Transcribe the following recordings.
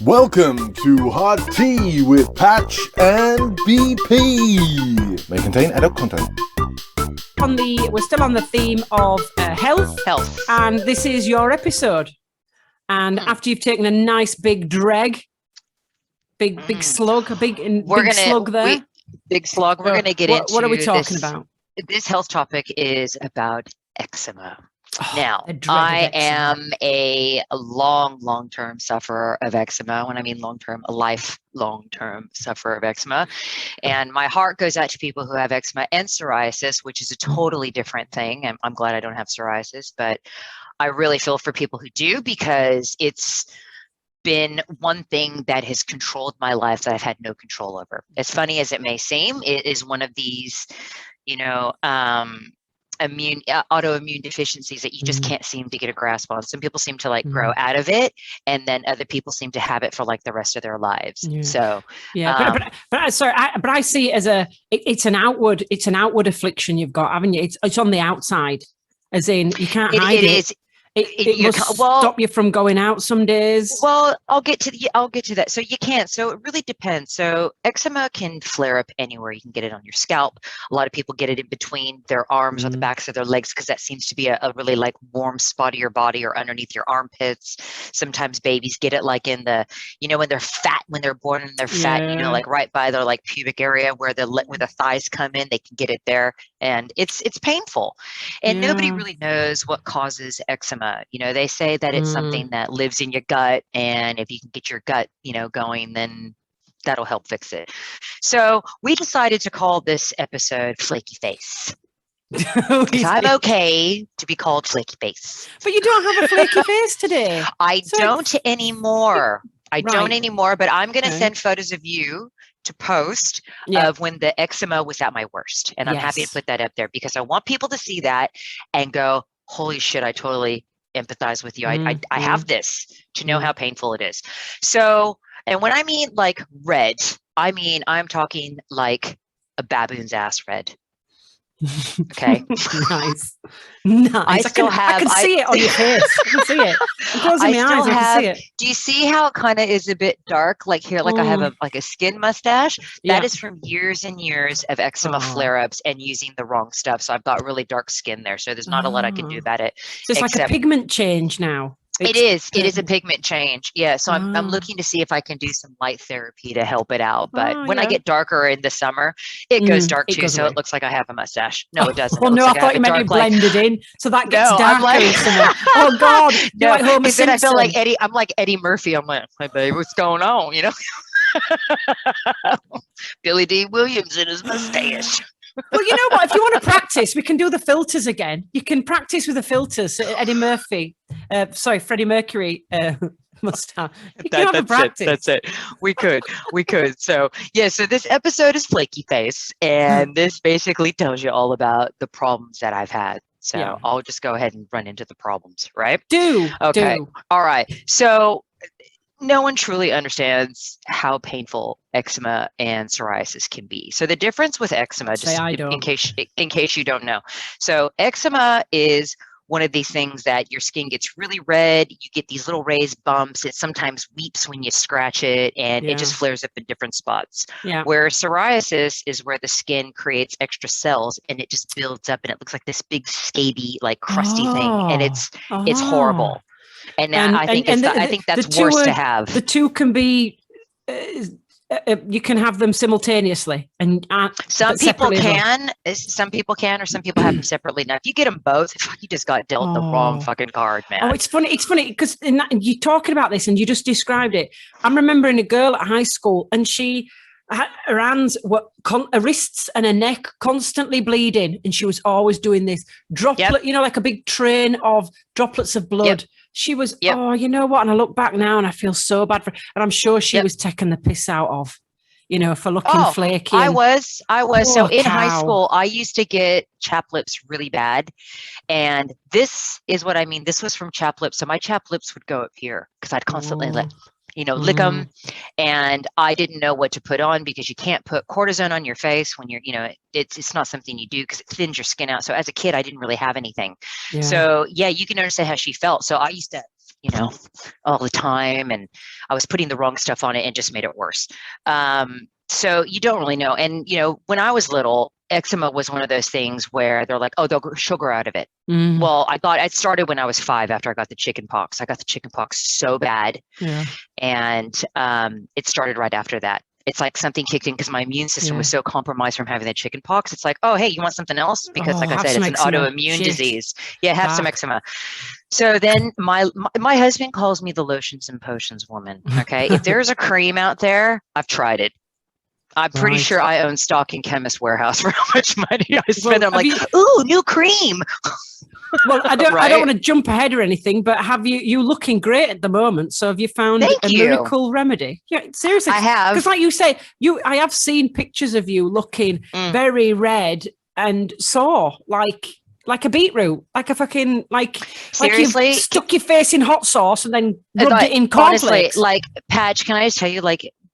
Welcome to Hard Tea with Patch and BP. May contain adult content. We're still on the theme of health, and this is your episode. And after you've taken a nice big drag, big slug, big slug there. Big slug. We're going to get into what are we talking about? This health topic is about eczema. Oh, now, I am a long-term sufferer of eczema. When I mean long-term, a long-term sufferer of eczema. And my heart goes out to people who have eczema and psoriasis, which is a totally different thing. And I'm glad I don't have psoriasis, but I really feel for people who do, because it's been one thing that has controlled my life that I've had no control over. As funny as it may seem, it is one of these, autoimmune deficiencies that you just can't seem to get a grasp on. Some people seem to grow out of it, and then other people seem to have it for the rest of their lives. Yeah. So but I see it as it's an outward affliction you've got, haven't you? It's on the outside, as in you can't hide it. It must stop you from going out some days. Well, I'll get to that. So you can't. So it really depends. So eczema can flare up anywhere. You can get it on your scalp. A lot of people get it in between their arms or the backs of their legs, because that seems to be a really warm spot of your body, or underneath your armpits. Sometimes babies get it in the, when they're fat, when they're born and they're fat, right by their pubic area where the thighs come in, they can get it there. And it's painful. And nobody really knows what causes eczema. They say that it's something that lives in your gut, and if you can get your gut, going, then that'll help fix it. So we decided to call this episode Flaky Face. I'm okay to be called Flaky Face. But you don't have a flaky face today. I don't anymore. Don't anymore, but I'm going to send photos of you to post of when the eczema was at my worst. And I'm happy to put that up there, because I want people to see that and go, holy shit, I totally empathize with you. I have this, to know how painful it is. So, and when I mean red, I'm talking a baboon's ass red. Okay. Nice. I can see it on your face. I can see it. I'm closing my eyes. I can see it. Do you see how it kind of is a bit dark? Here, I have a skin mustache. That is from years and years of eczema flare-ups and using the wrong stuff. So I've got really dark skin there. So there's not a lot I can do about it. So it's a pigment change now. It is a pigment change. Yeah. So I'm looking to see if I can do some light therapy to help it out. But when I get darker in the summer, it goes dark too. So it looks like I have a mustache. No, it doesn't. Well, no, I thought you meant you blended in. So that gets darker. Oh God. No, because then I feel like Eddie. I'm like Eddie Murphy. I'm like, hey babe, what's going on? Billy D. Williams and his mustache. Well, you know what? If you want to practice, we can do the filters again. You can practice with the filters. Freddie Mercury mustache. That's it. We could. So so this episode is Flaky Face, and this basically tells you all about the problems that I've had. So I'll just go ahead and run into the problems, right? Okay. All right. So no one truly understands how painful eczema and psoriasis can be. So the difference with eczema, in case you don't know. So eczema is one of these things that your skin gets really red. You get these little raised bumps. It sometimes weeps when you scratch it, and it just flares up in different spots. Yeah. Where psoriasis is where the skin creates extra cells, and it just builds up, and it looks like this big scaby, crusty thing, and it's horrible. And I think that's worse to have. The two can be, you can have them simultaneously, and some people can, or some people have them separately. Now, if you get them both, you just got dealt the wrong fucking card, man. Oh, it's funny because you're talking about this, and you just described it. I'm remembering a girl at high school, and her hands were her wrists and her neck constantly bleeding, and she was always doing this droplet, like a big train of droplets of blood. She was, you know what? And I look back now and I feel so bad for her. And I'm sure she was taking the piss out of, for looking flaky. I was. So in high school, I used to get chapped lips really bad. And this is what I mean. This was from chapped lips. So my chapped lips would go up here because I'd constantly lick them. And I didn't know what to put on, because you can't put cortisone on your face when you're, it's not something you do because it thins your skin out. So as a kid, I didn't really have anything. Yeah. So you can understand how she felt. So I used to all the time, and I was putting the wrong stuff on it and just made it worse. So you don't really know. And, when I was little, eczema was one of those things where they're like, oh, they'll grow sugar out of it. Mm. Well, it started when I was 5 after I got the chicken pox. I got the chicken pox so bad. Yeah. And it started right after that. It's like something kicked in because my immune system was so compromised from having the chicken pox. It's like, oh, hey, you want something else? Because like I said, it's an autoimmune disease. Yeah, have some eczema. So then my husband calls me the lotions and potions woman. Okay. If there's a cream out there, I've tried it. I'm pretty sure I own stock in Chemist Warehouse for how much money I spend. I'm like, ooh, new cream. Well, I don't want to jump ahead or anything, but you looking great at the moment. So have you found miracle remedy? Yeah, seriously. I have. Because like you say, I have seen pictures of you looking very red and sore, like a beetroot, like a fucking, seriously, like you've stuck your face in hot sauce and then rubbed it in cornflakes. Honestly, Patch, can I just tell you,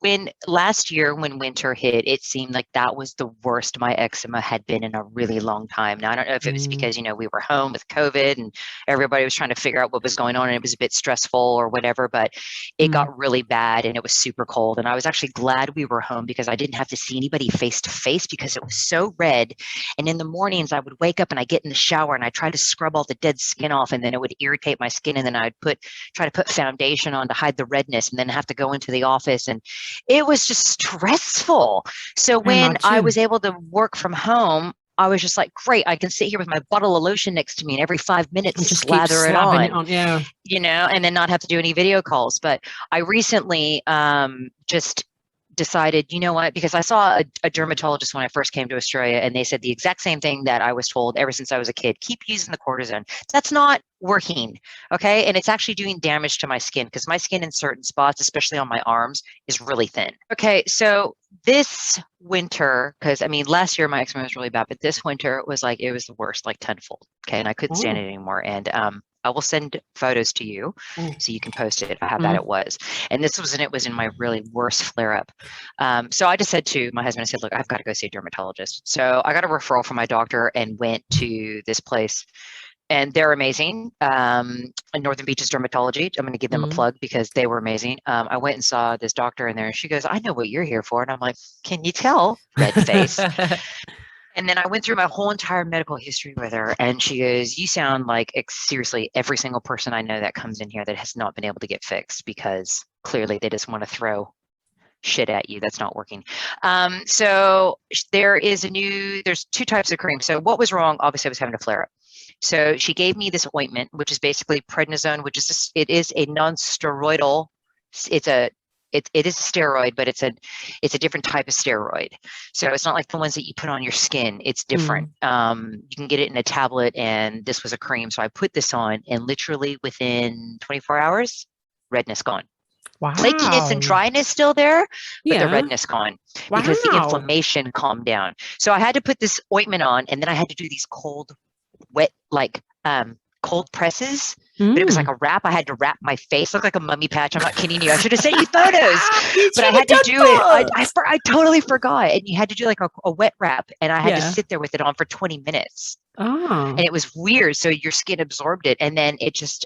when last year when winter hit, it seemed like that was the worst my eczema had been in a really long time. Now, I don't know if it was because, we were home with COVID and everybody was trying to figure out what was going on and it was a bit stressful or whatever, but it got really bad and it was super cold. And I was actually glad we were home because I didn't have to see anybody face to face because it was so red. And in the mornings I would wake up and I get in the shower and I try to scrub all the dead skin off and then it would irritate my skin. And then I'd try to put foundation on to hide the redness and then have to go into the office. And it was just stressful. So when I was able to work from home, I was just like, great, I can sit here with my bottle of lotion next to me and every 5 minutes and just slather it on. Yeah. And then not have to do any video calls. But I recently just decided, you know what, because I saw a dermatologist when I first came to Australia and they said the exact same thing that I was told ever since I was a kid, keep using the cortisone. That's not working. Okay. And it's actually doing damage to my skin because my skin in certain spots, especially on my arms, is really thin. Okay. So this winter, because last year my eczema was really bad, but this winter was it was the worst, tenfold. Okay. And I couldn't stand it anymore. And I will send photos to you so you can post it, how bad it was. And it was in my really worst flare up. So I just said to my husband, I said, look, I've got to go see a dermatologist. So I got a referral from my doctor and went to this place. And they're amazing. Northern Beaches Dermatology. I'm going to give them a plug because they were amazing. I went and saw this doctor in there and she goes, I know what you're here for. And I'm like, can you tell? Red face. And then I went through my whole entire medical history with her and she goes, you sound like seriously every single person I know that comes in here that has not been able to get fixed because clearly they just want to throw shit at you that's not working. So there's 2 types of cream. So what was wrong? Obviously I was having a flare up. So she gave me this ointment, which is basically prednisone, which is it is a non-steroidal. It is a steroid, but it's a different type of steroid. So it's not like the ones that you put on your skin. It's different. You can get it in a tablet, and this was a cream. So I put this on, and literally within 24 hours, redness gone. Wow. Flakiness and dryness still there, but the redness gone because the inflammation calmed down. So I had to put this ointment on, and then I had to do these cold, wet, cold presses, but it was like a wrap. I had to wrap my face, look like a mummy patch. I'm not kidding you. I should have sent you photos, but I had to do it. I totally forgot. And you had to do a wet wrap, and I had to sit there with it on for 20 minutes. Oh. And it was weird. So your skin absorbed it. And then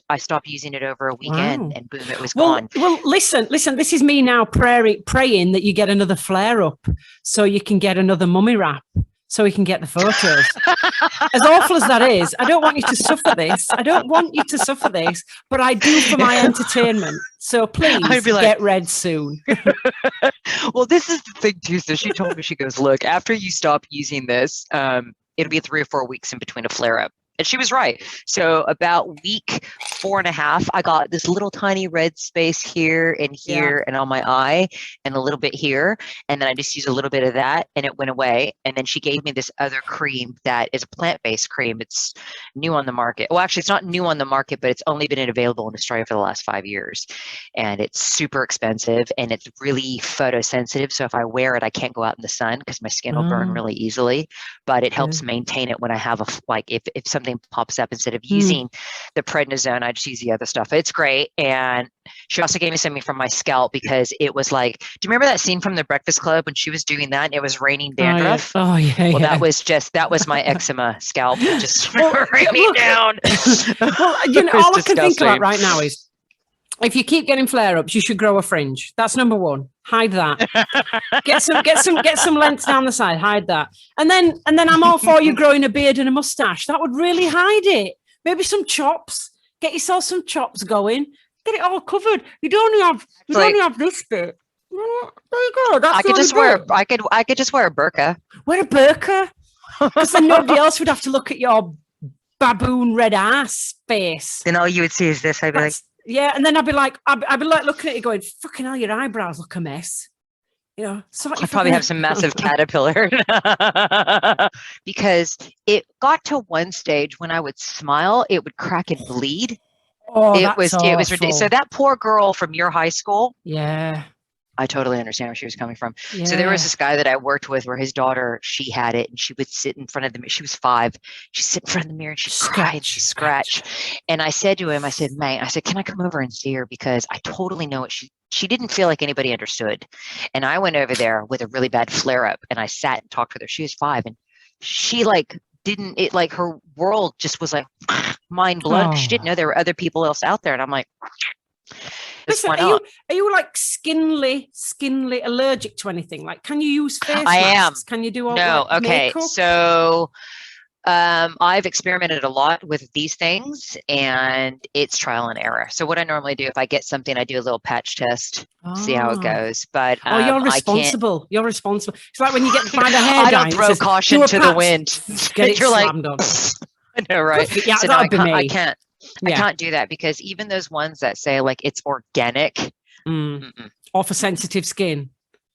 I stopped using it over a weekend and boom, it was gone. Well, listen, this is me now praying that you get another flare up so you can get another mummy wrap. So we can get the photos. As awful as that is, I don't want you to suffer this. But I do for my entertainment. So please get red soon. Well, this is the thing too. So she told me, she goes, look, after you stop using this, it'll be 3 or 4 weeks in between a flare up. And she was right. So about week 4.5, I got this little tiny red space here and here and on my eye and a little bit here. And then I just used a little bit of that and it went away. And then she gave me this other cream that is a plant-based cream. It's new on the market. Well, actually, it's not new on the market, but it's only been available in Australia for the last 5 years. And it's super expensive and it's really photosensitive. So if I wear it, I can't go out in the sun because my skin will burn really easily. But it helps maintain it when I have if something pops up, instead of using the prednisone, I just use the other stuff. It's great. And she also gave me something from my scalp because it was do you remember that scene from The Breakfast Club when she was doing that and it was raining dandruff? Oh yeah. Well, that was my eczema scalp just raining down. Well, all I can think about right now is If you keep getting flare-ups, you should grow a fringe. That's number one. Hide that. Get some length down the side. Hide that. And then I'm all for you growing a beard and a mustache. That would really hide it. Maybe some chops. Get yourself some chops going. Get it all covered. You'd only have this bit. There you go. That's I could just wear a burqa. Wear a burqa. Because then nobody else would have to look at your baboon red ass face. Then all you would see is this. I'd be like, yeah, and then I'd be like looking at you going, fucking hell, your eyebrows look a mess. You know, I probably have some massive caterpillar. Because it got to one stage when I would smile, it would crack and bleed. Oh, it was ridiculous. So that poor girl from your high school. Yeah. I totally understand where she was coming from. Yeah. So there was this guy that I worked with where his daughter, she had it, and she would sit in front of the mirror. She was 5. She'd sit in front of the mirror and she'd cry and she'd scratch. And I said to him, I said, mate, can I come over and see her? Because I totally know what she didn't feel like anybody understood. And I went over there with a really bad flare up and I sat and talked with her. She was 5 and she her world just was like mind blown. She didn't know there were other people else out there. And I'm like, listen, are you like skinly allergic to anything? Like, can you use face masks? Can you do all that? Okay. Makeup? So I've experimented a lot with these things and it's trial and error. So what I normally do, if I get something, I do a little patch test, see how it goes. But you're responsible. You're responsible. It's like when you get find a hair I don't throw caution to the wind. Get it You're like, on. I know, right? Yeah, so that would be me. I can't. Yeah. I can't do that because even those ones that say like it's organic or for sensitive skin.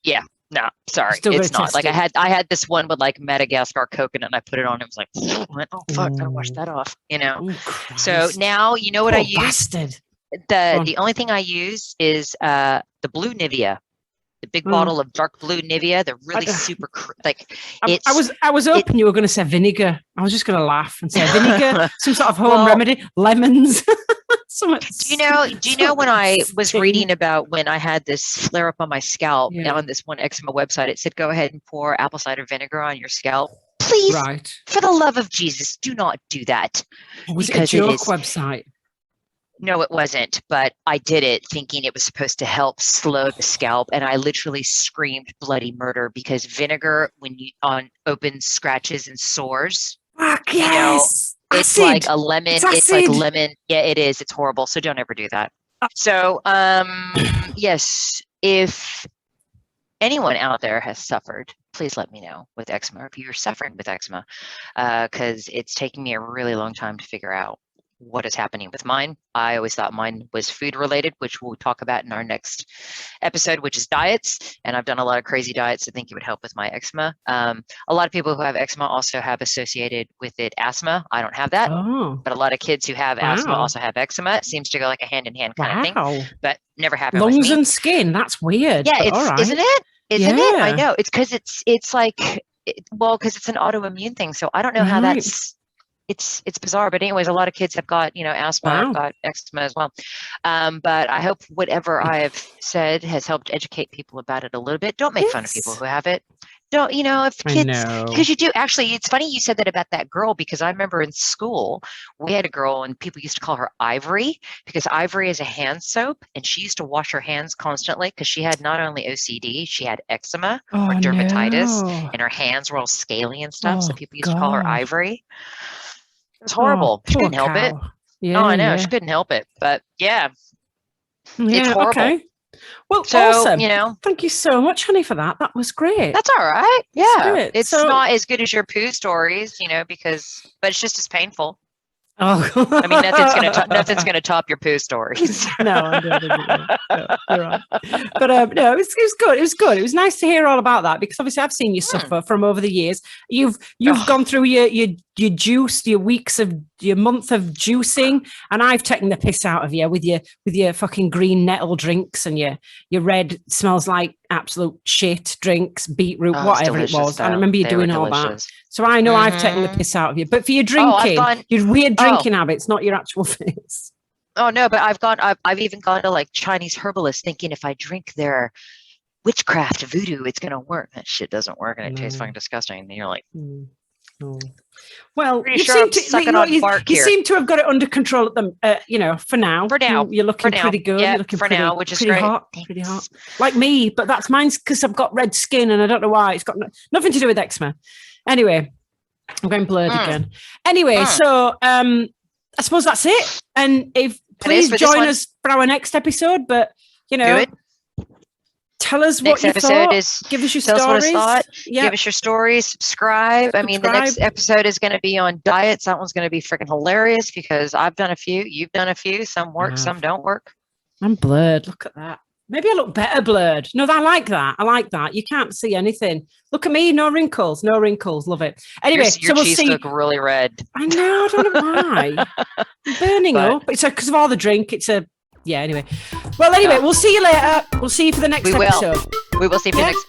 Yeah, no, sorry, it's not. Like I had this one with like Madagascar coconut and I put it on. It was like, oh fuck, gotta wash that off, you know. So now you know what I use. Bastard. The only thing I use is the blue Nivea. The big bottle of dark blue Nivea, they're really super I was hoping you were going to say vinegar. I was just going to laugh and say vinegar, some sort of home remedy, lemons. Do you know when I was reading about when I had this flare up on my scalp on this one eczema website, it said go ahead and pour apple cider vinegar on your scalp. Please, for the love of Jesus, do not do that. Was it a joke website? No, it wasn't, but I did it thinking it was supposed to help slow the scalp, and I literally screamed bloody murder because vinegar, when you on open scratches and sores, yes, it's like a lemon. It's like lemon. Yeah, it is. It's horrible. So don't ever do that. So, yes, if anyone out there has suffered, please let me know with eczema, if you're suffering with eczema, because it's taking me a really long time to figure out what is happening with mine. I always thought mine was food related, which we'll talk about in our next episode, which is diets. And I've done a lot of crazy diets. I think it would help with my eczema. A lot of people who have eczema also have associated with it asthma. I don't have that, but a lot of kids who have asthma also have eczema. It seems to go like a hand in hand kind of thing, but never happened with me. Lungs and skin. That's weird. Yeah, isn't it? Isn't it? I know. It's because it's like, because it's an autoimmune thing. So I don't know how that's. It's bizarre, but anyways, a lot of kids have got, asthma, have got eczema as well. But I hope whatever I have said has helped educate people about it a little bit. Don't make fun of people who have it. Don't, if kids, because you do actually, it's funny you said that about that girl, because I remember in school, we had a girl and people used to call her Ivory because Ivory is a hand soap and she used to wash her hands constantly because she had not only OCD, she had eczema or dermatitis and her hands were all scaly and stuff. So people used to call her Ivory. It was horrible. She couldn't help it. Yeah, I know. She couldn't help it. But it's horrible. Okay. Well, awesome. Thank you so much, honey, for that. That was great. That's all right. Yeah. It's not as good as your poo stories, but it's just as painful. Oh, I mean, nothing's gonna top your poo stories. No, I don't. You're right. But no, it was good. It was good. It was nice to hear all about that because obviously I've seen you suffer from over the years. You've gone through your juice, your month of juicing, and I've taken the piss out of you with your fucking green nettle drinks and your red smells like absolute shit drinks, beetroot, whatever it was. I remember you doing all that. So I know I've taken the piss out of you. But for your drinking, your weird drinking habits, not your actual face. Oh no, but I've even gone to like Chinese herbalists thinking if I drink their witchcraft voodoo, it's gonna work. That shit doesn't work and it tastes fucking disgusting. And you're like, Oh. Well, Pretty sure I'm sucking on bark you here. seem to have got it under control at the, for now. For now. You're looking pretty good. Yeah, you're looking for now, which is pretty great. hot. Pretty hot. Like me, but mine's because I've got red skin and I don't know why. It's got nothing to do with eczema. Anyway, I'm going blurred again. Anyway, so I suppose that's it. And please join us for our next episode. But, tell us what you thought. Give us your stories. Give us your stories. Subscribe. I mean, the next episode is going to be on diets. That one's going to be freaking hilarious because I've done a few. You've done a few. Some work, some don't work. I'm blurred. Look at that. Maybe I look better blurred. No, I like that. You can't see anything. Look at me. No wrinkles. Love it. Anyway, your cheeks look really red. I know. I don't know why. I'm burning up. It's because of all the drink. Anyway. Well, anyway, we'll see you later. We'll see you for the next episode. We will see you for the next.